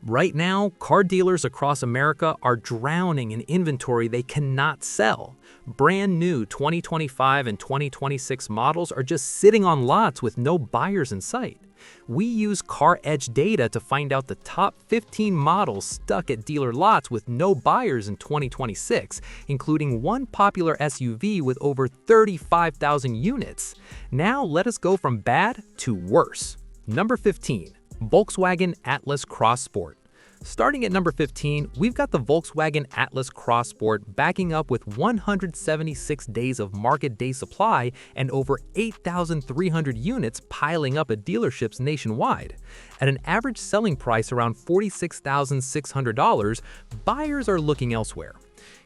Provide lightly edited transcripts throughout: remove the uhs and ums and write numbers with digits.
Right now, car dealers across America are drowning in inventory they cannot sell. Brand new 2025 and 2026 models are just sitting on lots with no buyers in sight. We use Car Edge data to find out the top 15 models stuck at dealer lots with no buyers in 2026, including one popular SUV with over 35,000 units. Now let us go from bad to worse. Number 15. Volkswagen Atlas Cross Sport. Starting at number 15, we've got the Volkswagen Atlas Cross Sport backing up with 176 days of market day supply and over 8,300 units piling up at dealerships nationwide. At an average selling price around $46,600, buyers are looking elsewhere.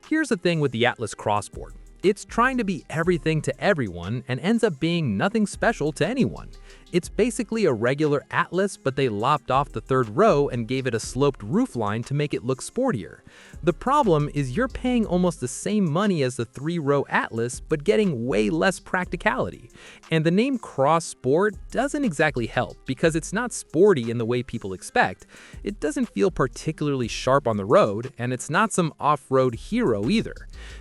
Here's the thing with the Atlas Cross Sport. It's trying to be everything to everyone and ends up being nothing special to anyone. It's basically a regular Atlas, but they lopped off the third row and gave it a sloped roofline to make it look sportier. The problem is you're paying almost the same money as the three-row Atlas, but getting way less practicality. And the name Cross Sport doesn't exactly help because it's not sporty in the way people expect. It doesn't feel particularly sharp on the road, and it's not some off-road hero either.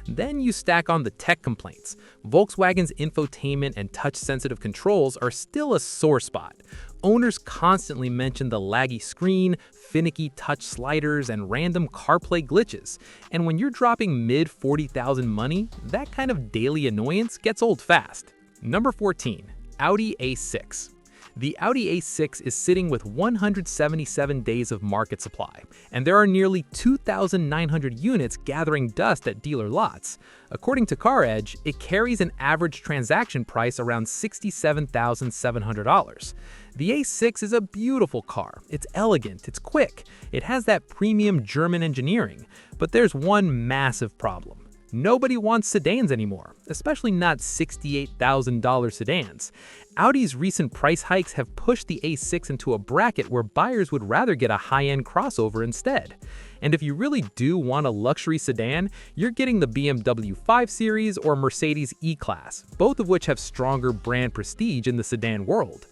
Then you stack on the tech complaints. Volkswagen's infotainment and touch-sensitive controls are still a sore spot. Owners constantly mention the laggy screen, finicky touch sliders, and random CarPlay glitches. And when you're dropping mid-$40,000 money, that kind of daily annoyance gets old fast. Number 14. Audi A6. The Audi A6 is sitting with 177 days of market supply, and there are nearly 2,900 units gathering dust at dealer lots. According to Car Edge, it carries an average transaction price around $67,700. The A6 is a beautiful car. It's elegant, it's quick, it has that premium German engineering, but there's one massive problem. Nobody wants sedans anymore, especially not $68,000 sedans. Audi's recent price hikes have pushed the A6 into a bracket where buyers would rather get a high-end crossover instead. And if you really do want a luxury sedan, you're getting the BMW 5 Series or Mercedes E-Class, both of which have stronger brand prestige in the sedan world.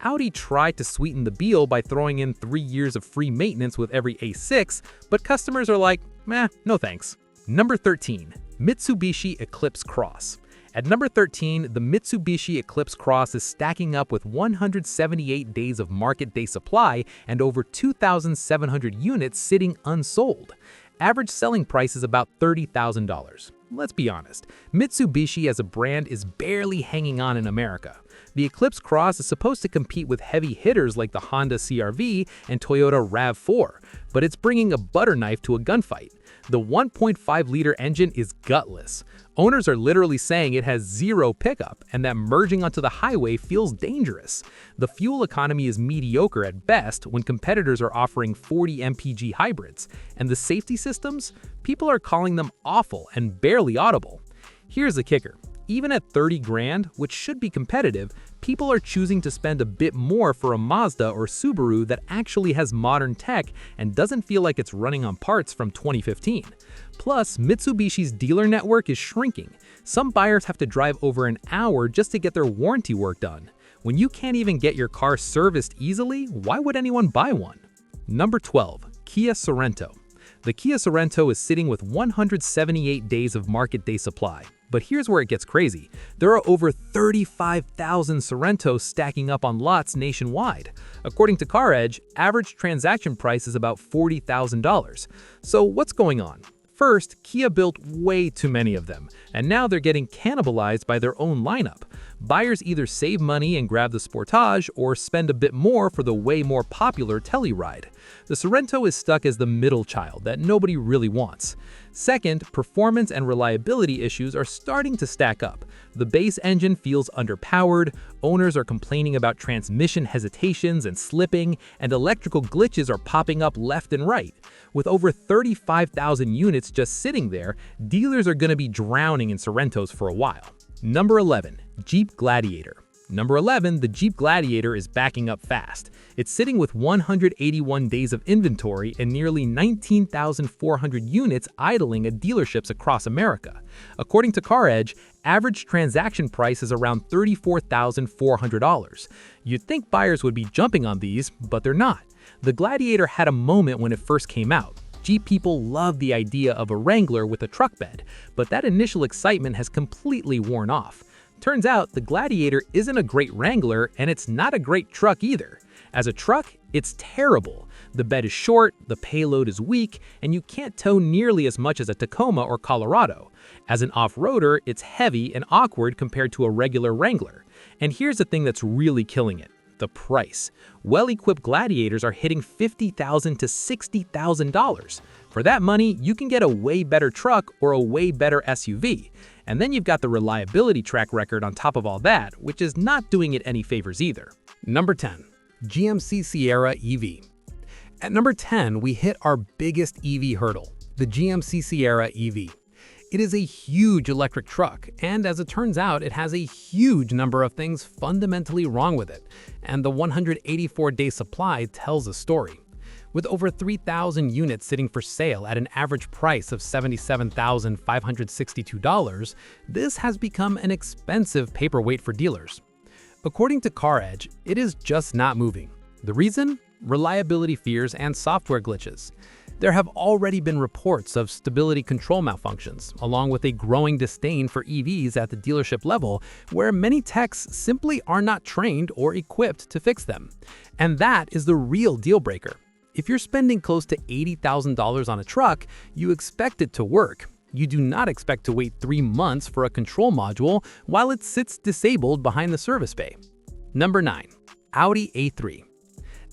Audi tried to sweeten the deal by throwing in 3 years of free maintenance with every A6, but customers are like, meh, no thanks. Number 13. Mitsubishi Eclipse Cross. At number 13, the Mitsubishi Eclipse Cross is stacking up with 178 days of market day supply and over 2,700 units sitting unsold. Average selling price is about $30,000. Let's be honest, Mitsubishi as a brand is barely hanging on in America. The Eclipse Cross is supposed to compete with heavy hitters like the Honda CR-V and Toyota RAV4, but it's bringing a butter knife to a gunfight. The 1.5-liter engine is gutless. Owners are literally saying it has zero pickup and that merging onto the highway feels dangerous. The fuel economy is mediocre at best when competitors are offering 40 mpg hybrids. And the safety systems? People are calling them awful and barely audible. Here's the kicker. Even at 30 grand, which should be competitive, people are choosing to spend a bit more for a Mazda or Subaru that actually has modern tech and doesn't feel like it's running on parts from 2015. Plus, Mitsubishi's dealer network is shrinking. Some buyers have to drive over an hour just to get their warranty work done. When you can't even get your car serviced easily, why would anyone buy one? Number 12. Kia Sorento. The Kia Sorento is sitting with 178 days of market day supply. But here's where it gets crazy. There are over 35,000 Sorentos stacking up on lots nationwide. According to Car Edge, average transaction price is about $40,000. So what's going on? First, Kia built way too many of them, and now they're getting cannibalized by their own lineup. Buyers either save money and grab the Sportage or spend a bit more for the way more popular Telluride. The Sorento is stuck as the middle child that nobody really wants. Second, performance and reliability issues are starting to stack up. The base engine feels underpowered, owners are complaining about transmission hesitations and slipping, and electrical glitches are popping up left and right. With over 35,000 units just sitting there, dealers are going to be drowning in Sorentos for a while. Number 11. Jeep Gladiator. Number 11, the Jeep Gladiator is backing up fast. It's sitting with 181 days of inventory and nearly 19,400 units idling at dealerships across America. According to Car Edge, average transaction price is around $34,400. You'd think buyers would be jumping on these, but they're not. The Gladiator had a moment when it first came out. Jeep people loved the idea of a Wrangler with a truck bed, but that initial excitement has completely worn off. Turns out the Gladiator isn't a great Wrangler, and it's not a great truck either. As a truck, it's terrible. The bed is short, the payload is weak, and you can't tow nearly as much as a Tacoma or Colorado. As an off-roader, it's heavy and awkward compared to a regular Wrangler. And here's the thing that's really killing it: the price. Well-equipped Gladiators are hitting $50,000 to $60,000. For that money, you can get a way better truck or a way better SUV. And then you've got the reliability track record on top of all that, which is not doing it any favors either. Number 10. GMC Sierra EV. At number 10, we hit our biggest EV hurdle, the GMC Sierra EV. It is a huge electric truck, and as it turns out, it has a huge number of things fundamentally wrong with it, and the 184-day supply tells a story. With over 3,000 units sitting for sale at an average price of $77,562, this has become an expensive paperweight for dealers. According to CarEdge, it is just not moving. The reason? Reliability fears and software glitches. There have already been reports of stability control malfunctions, along with a growing disdain for EVs at the dealership level, where many techs simply are not trained or equipped to fix them. And that is the real deal breaker. If you're spending close to $80,000 on a truck, you expect it to work. You do not expect to wait 3 months for a control module while it sits disabled behind the service bay. Number 9. Audi A3.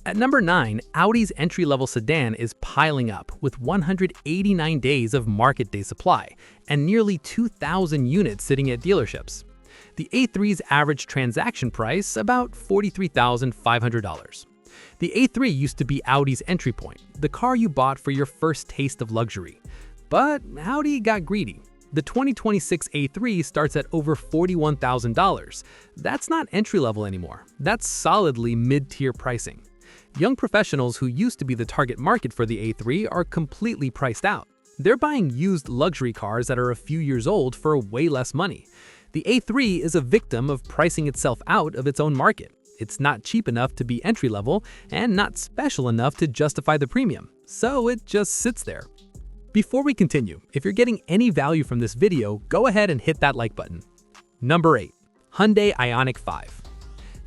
At number 9, Audi's entry-level sedan is piling up with 189 days of market day supply and nearly 2,000 units sitting at dealerships. The A3's average transaction price about $43,500. The A3 used to be Audi's entry point, the car you bought for your first taste of luxury. But Audi got greedy. The 2026 A3 starts at over $41,000. That's not entry-level anymore. That's solidly mid-tier pricing. Young professionals who used to be the target market for the A3 are completely priced out. They're buying used luxury cars that are a few years old for way less money. The A3 is a victim of pricing itself out of its own market. It's not cheap enough to be entry-level and not special enough to justify the premium, so it just sits there. Before we continue, if you're getting any value from this video, go ahead and hit that like button. Number 8. Hyundai Ioniq 5.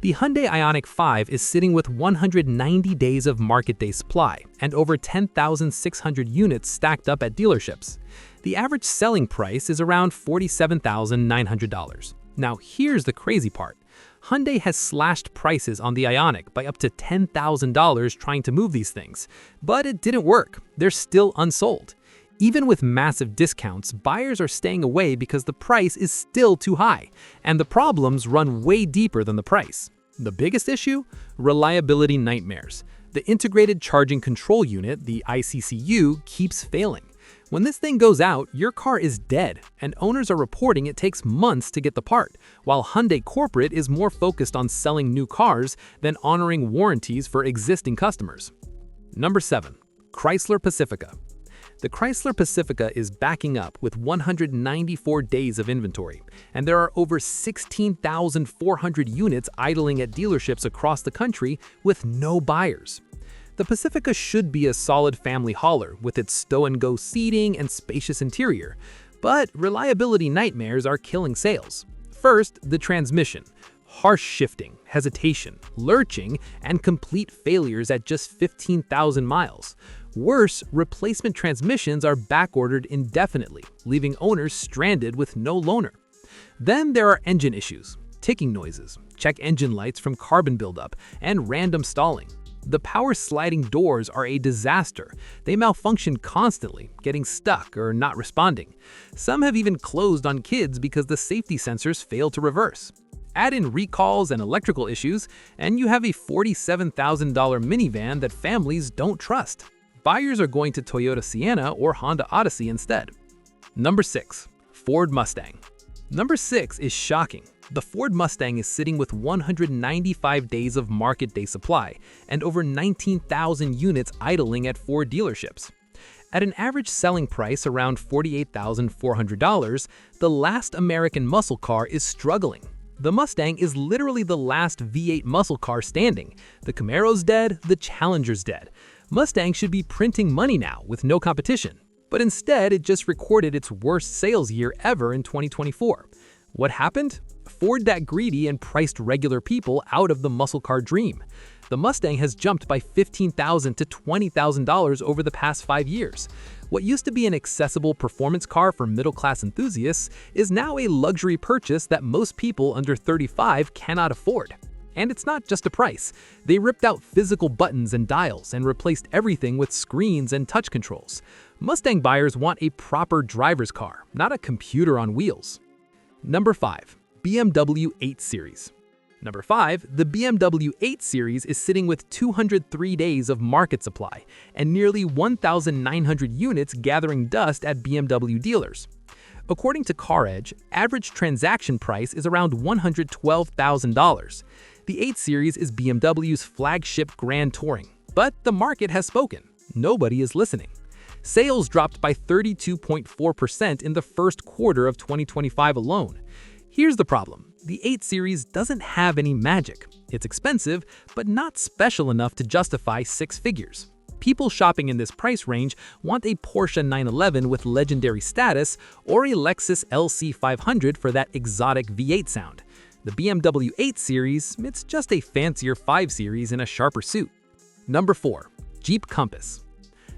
The Hyundai Ioniq 5 is sitting with 190 days of market day supply and over 10,600 units stacked up at dealerships. The average selling price is around $47,900. Now here's the crazy part. Hyundai has slashed prices on the Ioniq by up to $10,000 trying to move these things, but it didn't work. They're still unsold. Even with massive discounts, buyers are staying away because the price is still too high, and the problems run way deeper than the price. The biggest issue? Reliability nightmares. The Integrated Charging Control Unit, the ICCU, keeps failing. When this thing goes out, your car is dead, and owners are reporting it takes months to get the part, while Hyundai Corporate is more focused on selling new cars than honoring warranties for existing customers. Number 7. Chrysler Pacifica. The Chrysler Pacifica is backing up with 194 days of inventory, and there are over 16,400 units idling at dealerships across the country with no buyers. The Pacifica should be a solid family hauler with its stow-and-go seating and spacious interior, but reliability nightmares are killing sales. First, the transmission. Harsh shifting, hesitation, lurching, and complete failures at just 15,000 miles. Worse, replacement transmissions are backordered indefinitely, leaving owners stranded with no loaner. Then there are engine issues, ticking noises, check engine lights from carbon buildup, and random stalling. The power sliding doors are a disaster. They malfunction constantly, getting stuck or not responding. Some have even closed on kids because the safety sensors fail to reverse. Add in recalls and electrical issues, and you have a $47,000 minivan that families don't trust. Buyers are going to Toyota Sienna or Honda Odyssey instead. Number 6. Ford Mustang. Number 6 is shocking. The Ford Mustang is sitting with 195 days of market day supply and over 19,000 units idling at Ford dealerships. At an average selling price around $48,400, the last American muscle car is struggling. The Mustang is literally the last V8 muscle car standing. The Camaro's dead, the Challenger's dead. Mustang should be printing money now with no competition. But instead, it just recorded its worst sales year ever in 2024. What happened? Ford got greedy and priced regular people out of the muscle car dream. The Mustang has jumped by $15,000 to $20,000 over the past 5 years. What used to be an accessible performance car for middle-class enthusiasts is now a luxury purchase that most people under 35 cannot afford. And it's not just a price. They ripped out physical buttons and dials and replaced everything with screens and touch controls. Mustang buyers want a proper driver's car, not a computer on wheels. Number 5. BMW 8 Series. Number 5, the BMW 8 Series is sitting with 203 days of market supply and nearly 1,900 units gathering dust at BMW dealers. According to CarEdge, average transaction price is around $112,000. The 8 Series is BMW's flagship Grand Touring, but the market has spoken. Nobody is listening. Sales dropped by 32.4% in the first quarter of 2025 alone. Here's the problem. The 8 Series doesn't have any magic. It's expensive, but not special enough to justify 6 figures. People shopping in this price range want a Porsche 911 with legendary status or a Lexus LC500 for that exotic V8 sound. The BMW 8 Series, it's just a fancier 5 Series in a sharper suit. Number 4. Jeep Compass.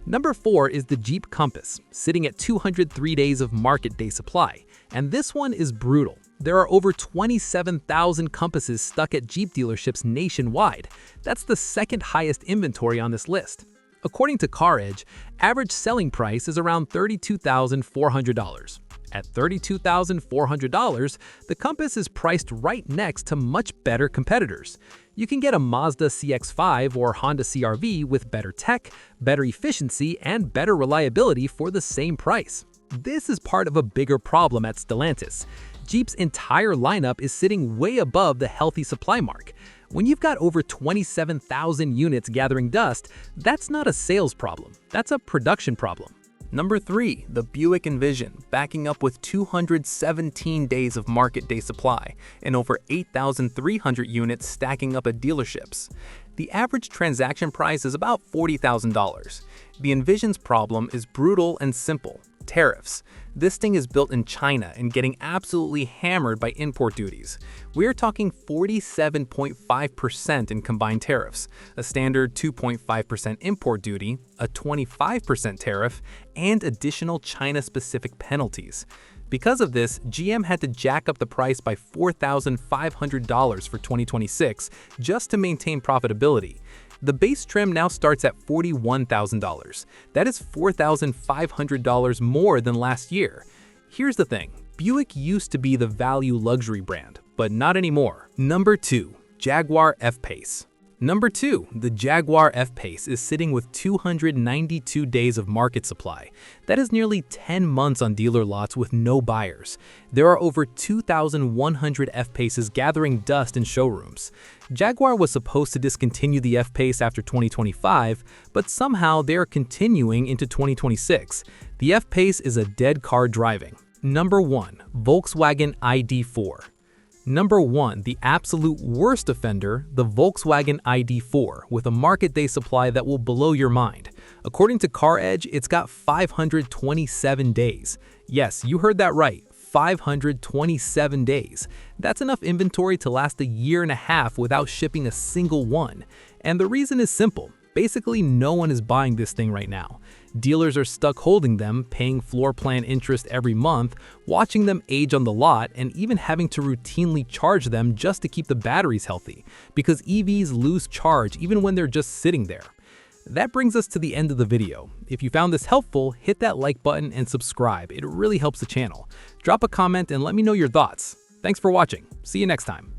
Number 4 is the Jeep Compass, sitting at 203 days of market day supply, and this one is brutal. There are over 27,000 Compasses stuck at Jeep dealerships nationwide. That's the second highest inventory on this list. According to CarEdge, average selling price is around $32,400. At $32,400, the Compass is priced right next to much better competitors. You can get a Mazda CX-5 or Honda CR-V with better tech, better efficiency, and better reliability for the same price. This is part of a bigger problem at Stellantis. Jeep's entire lineup is sitting way above the healthy supply mark. When you've got over 27,000 units gathering dust, that's not a sales problem, that's a production problem. Number 3, the Buick Envision, backing up with 217 days of market day supply and over 8,300 units stacking up at dealerships. The average transaction price is about $40,000. The Envision's problem is brutal and simple. Tariffs. This thing is built in China and getting absolutely hammered by import duties. We're talking 47.5% in combined tariffs, a standard 2.5% import duty, a 25% tariff, and additional China-specific penalties. Because of this, GM had to jack up the price by $4,500 for 2026 just to maintain profitability. The base trim now starts at $41,000. That is $4,500 more than last year. Here's the thing, Buick used to be the value luxury brand, but not anymore. Number 2, Jaguar F-Pace. Number 2, the Jaguar F-Pace is sitting with 292 days of market supply. That is nearly 10 months on dealer lots with no buyers. There are over 2,100 F-Paces gathering dust in showrooms. Jaguar was supposed to discontinue the F-Pace after 2025, but somehow they are continuing into 2026. The F-Pace is a dead car driving. Number 1, Volkswagen ID4. Number 1, the absolute worst offender, the Volkswagen ID4, with a market day supply that will blow your mind. According to CarEdge, it's got 527 days. Yes, you heard that right, 527 days. That's enough inventory to last a year and a half without shipping a single one. And the reason is simple. Basically, no one is buying this thing right now. Dealers are stuck holding them, paying floor plan interest every month, watching them age on the lot, and even having to routinely charge them just to keep the batteries healthy, because EVs lose charge even when they're just sitting there. That brings us to the end of the video. If you found this helpful, hit that like button and subscribe. It really helps the channel. Drop a comment and let me know your thoughts. Thanks for watching. See you next time.